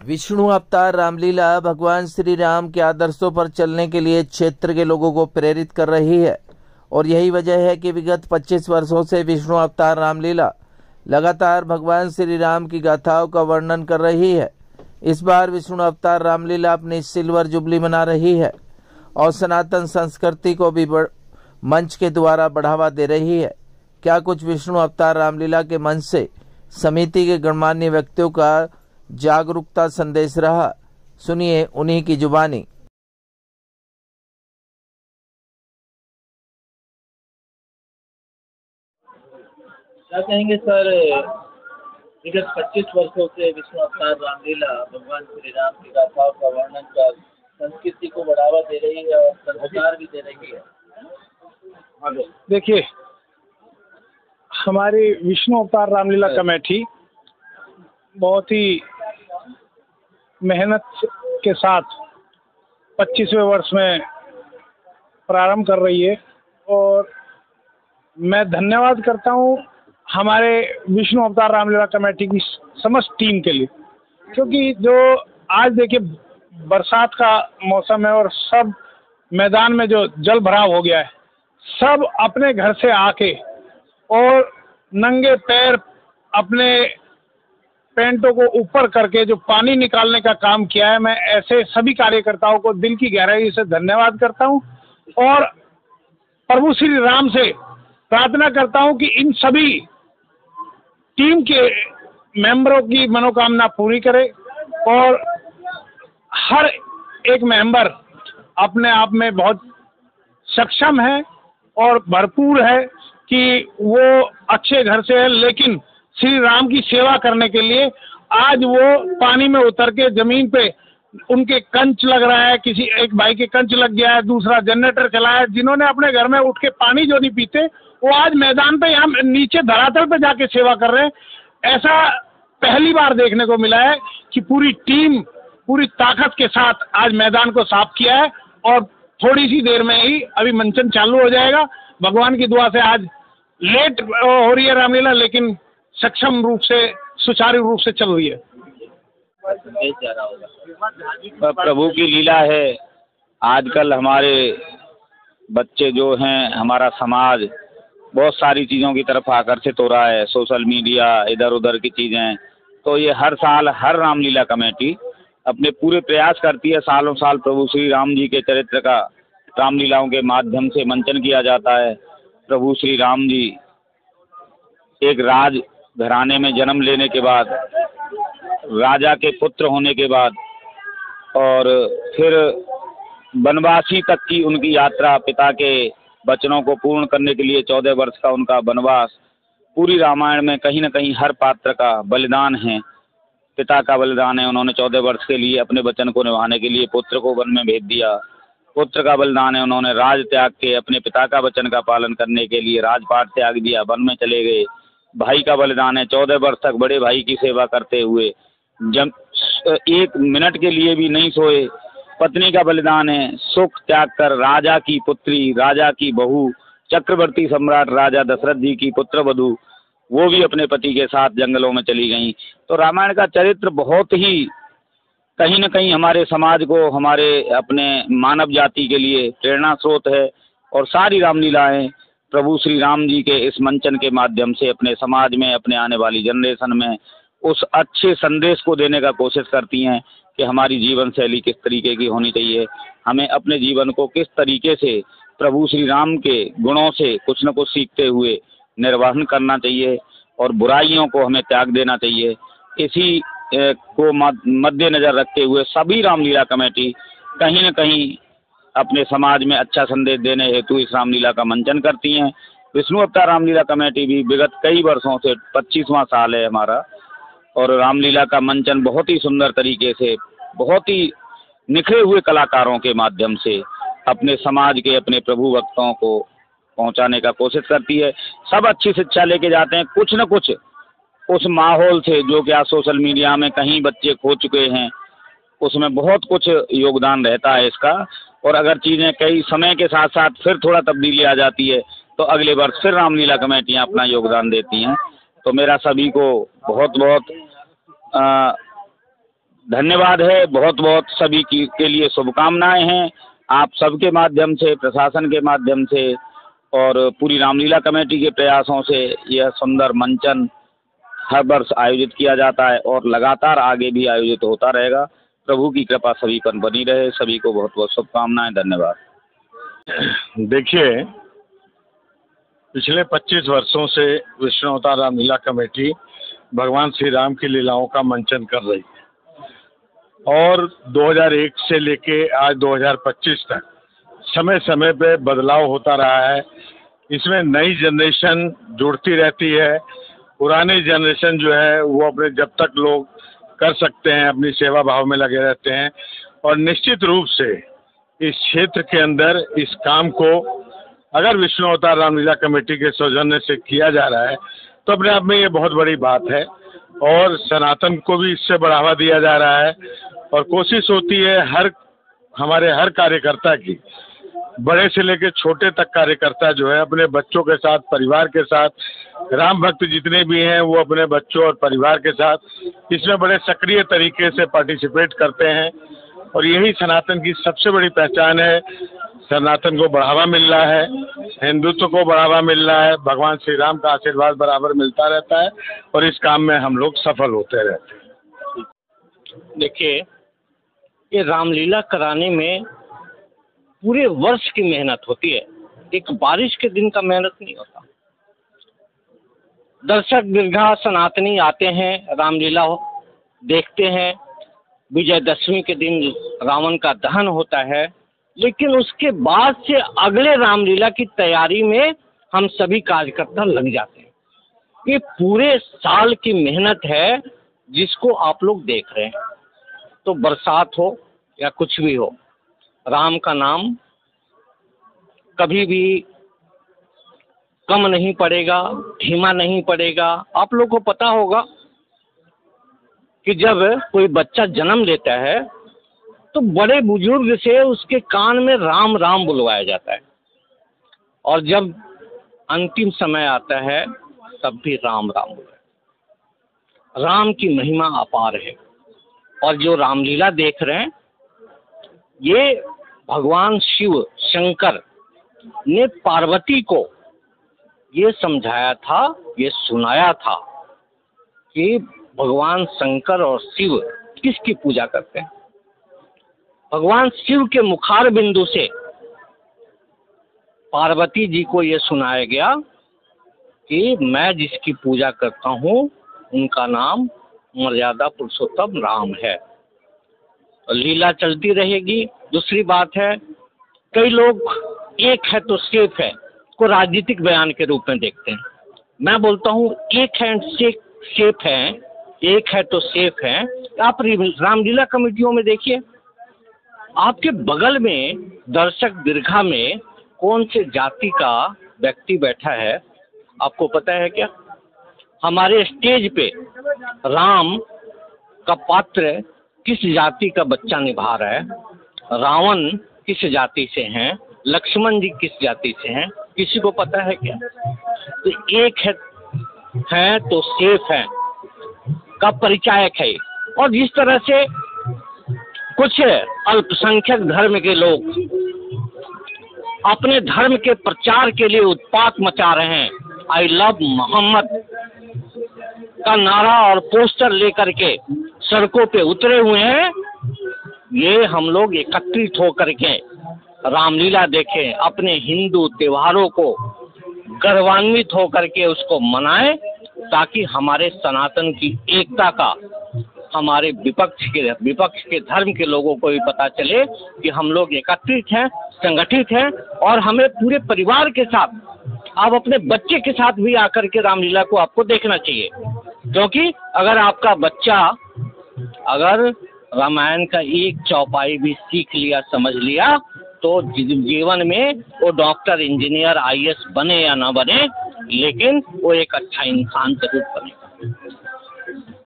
विष्णु अवतार रामलीला भगवान श्री राम के आदर्शों पर चलने के लिए क्षेत्र के लोगों को प्रेरित कर रही है और यही वजह है कि विगत 25 वर्षों से विष्णु अवतार रामलीला लगातार भगवान श्री राम की गाथाओं का वर्णन कर रही है। इस बार विष्णु अवतार रामलीला अपनी सिल्वर जुबली मना रही है और सनातन संस्कृति को भी मंच के द्वारा बढ़ावा दे रही है। क्या कुछ विष्णु अवतार रामलीला के मंच से समिति के गणमान्य व्यक्तियों का जागरूकता संदेश रहा, सुनिए उन्हीं की जुबानी। क्या कहेंगे सर, विगत 25 वर्षों से विष्णु अवतार रामलीला भगवान श्री राम की गाथाओं का वर्णन कर संस्कृति को बढ़ावा दे रही है और संस्कार भी दे रही है। देखिए, हमारी विष्णु अवतार रामलीला कमेटी बहुत ही मेहनत के साथ 25वें वर्ष में प्रारंभ कर रही है और मैं धन्यवाद करता हूँ हमारे विष्णु अवतार रामलीला कमेटी की समस्त टीम के लिए, क्योंकि जो आज देखिए बरसात का मौसम है और सब मैदान में जो जल भराव हो गया है, सब अपने घर से आके और नंगे पैर अपने पेंटों को ऊपर करके जो पानी निकालने का काम किया है, मैं ऐसे सभी कार्यकर्ताओं को दिल की गहराई से धन्यवाद करता हूं और प्रभु श्री राम से प्रार्थना करता हूं कि इन सभी टीम के मेंबरों की मनोकामना पूरी करे और हर एक मेंबर अपने आप में बहुत सक्षम है और भरपूर है कि वो अच्छे घर से है, लेकिन श्री राम की सेवा करने के लिए आज वो पानी में उतर के जमीन पे उनके कंच लग रहा है, किसी एक भाई के कंच लग गया है, दूसरा जनरेटर चला है। जिन्होंने अपने घर में उठ के पानी जो नहीं पीते वो आज मैदान पे यहाँ नीचे धरातल पे जाके सेवा कर रहे हैं। ऐसा पहली बार देखने को मिला है कि पूरी टीम पूरी ताकत के साथ आज मैदान को साफ किया है और थोड़ी सी देर में ही अभी मंचन चालू हो जाएगा। भगवान की दुआ से आज लेट हो रही है रामलीला, लेकिन सक्षम रूप से सुचारू रूप से चल रही है। प्रभु की लीला है। आजकल हमारे बच्चे जो हैं, हमारा समाज बहुत सारी चीज़ों की तरफ आकर्षित हो रहा है, सोशल मीडिया इधर उधर की चीज़ें। तो ये हर साल हर रामलीला कमेटी अपने पूरे प्रयास करती है। सालों साल प्रभु श्री राम जी के चरित्र का रामलीलाओं के माध्यम से मंचन किया जाता है। प्रभु श्री राम जी एक राज घराने में जन्म लेने के बाद, राजा के पुत्र होने के बाद और फिर वनवासी तक की उनकी यात्रा, पिता के वचनों को पूर्ण करने के लिए 14 वर्ष का उनका वनवास, पूरी रामायण में कहीं न कहीं हर पात्र का बलिदान है। पिता का बलिदान है, उन्होंने 14 वर्ष के लिए अपने वचन को निभाने के लिए पुत्र को वन में भेज दिया। पुत्र का बलिदान है, उन्होंने राज त्याग के अपने पिता का वचन का पालन करने के लिए राजपाट त्याग दिया, वन में चले गए। भाई का बलिदान है, 14 वर्ष तक बड़े भाई की सेवा करते हुए जब 1 मिनट के लिए भी नहीं सोए। पत्नी का बलिदान है, सुख त्याग कर राजा की पुत्री, राजा की बहू, चक्रवर्ती सम्राट राजा दशरथ जी की पुत्र वधू, वो भी अपने पति के साथ जंगलों में चली गईं। तो रामायण का चरित्र बहुत ही कहीं न कहीं हमारे समाज को, हमारे अपने मानव जाति के लिए प्रेरणा स्रोत है और सारी रामलीलाएं प्रभु श्री राम जी के इस मंचन के माध्यम से अपने समाज में, अपने आने वाली जनरेशन में उस अच्छे संदेश को देने का कोशिश करती हैं कि हमारी जीवन शैली किस तरीके की होनी चाहिए, हमें अपने जीवन को किस तरीके से प्रभु श्री राम के गुणों से कुछ न कुछ सीखते हुए निर्वहन करना चाहिए और बुराइयों को हमें त्याग देना चाहिए। इसी को मद्देनजर रखते हुए सभी रामलीला कमेटी कहीं न कहीं अपने समाज में अच्छा संदेश देने हेतु इस रामलीला का मंचन करती हैं। विष्णु अवतार रामलीला कमेटी भी विगत कई वर्षों से 25वां साल है हमारा और रामलीला का मंचन बहुत ही सुंदर तरीके से, बहुत ही निखरे हुए कलाकारों के माध्यम से अपने समाज के, अपने प्रभु भक्तों को पहुंचाने का कोशिश करती है। सब अच्छी शिक्षा लेके जाते हैं, कुछ न कुछ उस माहौल से जो कि आज सोशल मीडिया में कहीं बच्चे खो चुके हैं, उसमें बहुत कुछ योगदान रहता है इसका। और अगर चीज़ें कई समय के साथ साथ फिर थोड़ा तब्दीली आ जाती है तो अगले वर्ष फिर रामलीला कमेटियाँ अपना योगदान देती हैं। तो मेरा सभी को बहुत बहुत धन्यवाद है, बहुत बहुत सभी के लिए शुभकामनाएं हैं। आप सबके माध्यम से, प्रशासन के माध्यम से और पूरी रामलीला कमेटी के प्रयासों से यह सुंदर मंचन हर वर्ष आयोजित किया जाता है और लगातार आगे भी आयोजित होता रहेगा। प्रभु की कृपा सभी पर बनी रहे। सभी को बहुत बहुत शुभकामनाएं। धन्यवाद। देखिए, पिछले 25 वर्षों से विष्णु अवतार रामलीला कमेटी भगवान श्री राम की लीलाओं का मंचन कर रही है और 2001 से लेके आज 2025 तक समय समय पे बदलाव होता रहा है। इसमें नई जनरेशन जुड़ती रहती है। पुरानी जनरेशन जो है वो अपने जब तक लोग कर सकते हैं अपनी सेवा भाव में लगे रहते हैं और निश्चित रूप से इस क्षेत्र के अंदर इस काम को अगर विष्णु अवतार रामलीला कमेटी के सौजन्य से किया जा रहा है तो अपने आप में ये बहुत बड़ी बात है और सनातन को भी इससे बढ़ावा दिया जा रहा है और कोशिश होती है हमारे हर कार्यकर्ता की, बड़े से लेकर छोटे तक कार्यकर्ता जो है अपने बच्चों के साथ, परिवार के साथ, राम भक्त जितने भी हैं वो अपने बच्चों और परिवार के साथ इसमें बड़े सक्रिय तरीके से पार्टिसिपेट करते हैं और यही सनातन की सबसे बड़ी पहचान है। सनातन को बढ़ावा मिल रहा है, हिंदुत्व को बढ़ावा मिल रहा है, भगवान श्री राम का आशीर्वाद बराबर मिलता रहता है और इस काम में हम लोग सफल होते रहते हैं। देखिए, ये रामलीला कराने में पूरे वर्ष की मेहनत होती है, एक बारिश के दिन का मेहनत नहीं होता। दर्शक दीर्घा सनातनी आते हैं, रामलीला देखते हैं। विजयदशमी के दिन रावण का दहन होता है, लेकिन उसके बाद से अगले रामलीला की तैयारी में हम सभी कार्यकर्ता लग जाते हैं। ये पूरे साल की मेहनत है जिसको आप लोग देख रहे हैं। तो बरसात हो या कुछ भी हो, राम का नाम कभी भी कम नहीं पड़ेगा, धीमा नहीं पड़ेगा। आप लोग को पता होगा कि जब कोई बच्चा जन्म लेता है तो बड़े बुजुर्ग से उसके कान में राम राम बुलवाया जाता है और जब अंतिम समय आता है तब भी राम राम बुलवाया। राम की महिमा अपार है और जो रामलीला देख रहे हैं ये भगवान शिव शंकर ने पार्वती को ये समझाया था, ये सुनाया था कि भगवान शंकर और शिव किसकी पूजा करते हैं। भगवान शिव के मुखार बिंदु से पार्वती जी को ये सुनाया गया कि मैं जिसकी पूजा करता हूँ उनका नाम मर्यादा पुरुषोत्तम राम है। लीला चलती रहेगी। दूसरी बात है, कई लोग एक है तो सेफ है को राजनीतिक बयान के रूप में देखते हैं। मैं बोलता हूँ एक है सेफ है, एक है तो सेफ है। आप रामलीला कमेटियों में देखिए, आपके बगल में दर्शक दीर्घा में कौन से जाति का व्यक्ति बैठा है आपको पता है क्या? हमारे स्टेज पे राम का पात्र किस जाति का बच्चा निभा रहा है, रावण किस जाति से हैं, लक्ष्मण जी किस जाति से हैं, किसी को पता है क्या? तो एक है तो सेफ है का परिचायक है। और जिस तरह से कुछ अल्पसंख्यक धर्म के लोग अपने धर्म के प्रचार के लिए उत्पात मचा रहे हैं, आई लव मोहम्मद का नारा और पोस्टर लेकर के सड़कों पे उतरे हुए हैं, ये हम लोग एकत्रित होकर के रामलीला देखें, अपने हिंदू त्योहारों को गर्वान्वित होकर के उसको मनाएं, ताकि हमारे सनातन की एकता का हमारे विपक्ष के धर्म के लोगों को भी पता चले कि हम लोग एकत्रित हैं, संगठित हैं और हमें पूरे परिवार के साथ, आप अपने बच्चे के साथ भी आकर के रामलीला को आपको देखना चाहिए। क्योंकि अगर आपका बच्चा अगर रामायण का एक चौपाई भी सीख लिया, समझ लिया, तो जीवन में वो डॉक्टर, इंजीनियर, IAS बने या ना बने, लेकिन वो एक अच्छा इंसान जरूर बनेगा।